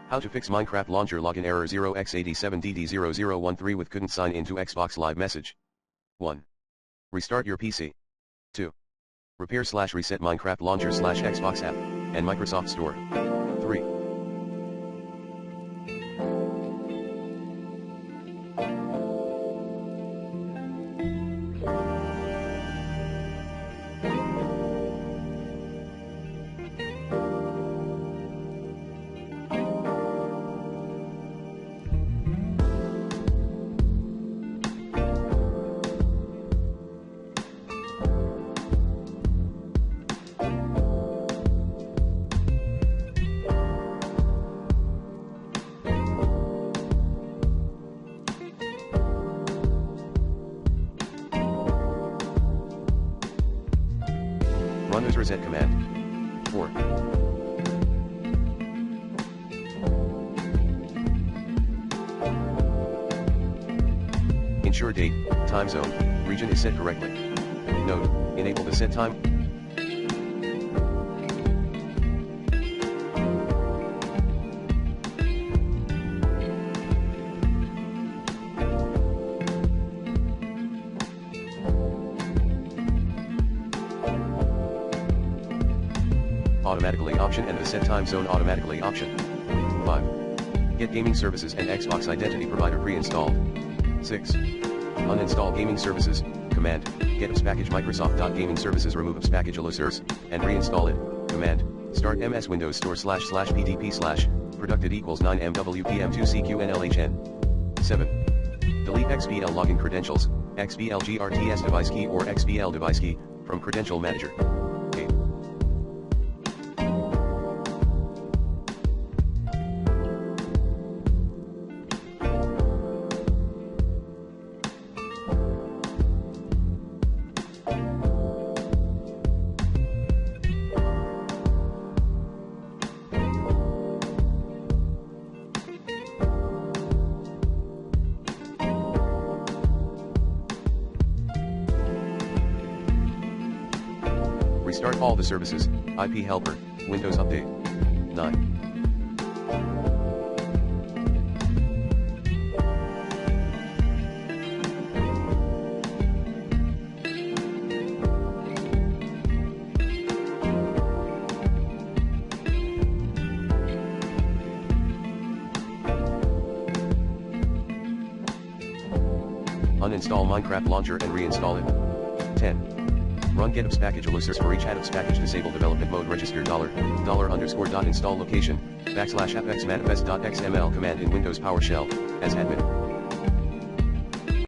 How to fix Minecraft launcher login error 0x87DD0013 with couldn't sign into Xbox Live message. 1. Restart your PC. 2. Repair/reset Minecraft launcher/Xbox app, and Microsoft Store. 3. Run as reset command. 4. Ensure date, time zone, region is set correctly. Note, enable the set time. Automatically option and the set time zone automatically option. 5. Get gaming services and Xbox identity provider pre-installed. 6. Uninstall gaming services, command, get apps package Microsoft.gaming services remove apps package losers, and reinstall it, command, start MS Windows Store //pdp/ producted equals 9 MWPM2CQNLHN. 7. Delete XBL login credentials, XBL GRTS device key or XBL device key, from Credential Manager. 8. Restart all the services, IP helper, Windows Update. 9. Uninstall Minecraft launcher and reinstall it. 10. Run get apps package losers for each apps package disable development mode register $__install location \appxmanifest.xml command in Windows PowerShell as admin.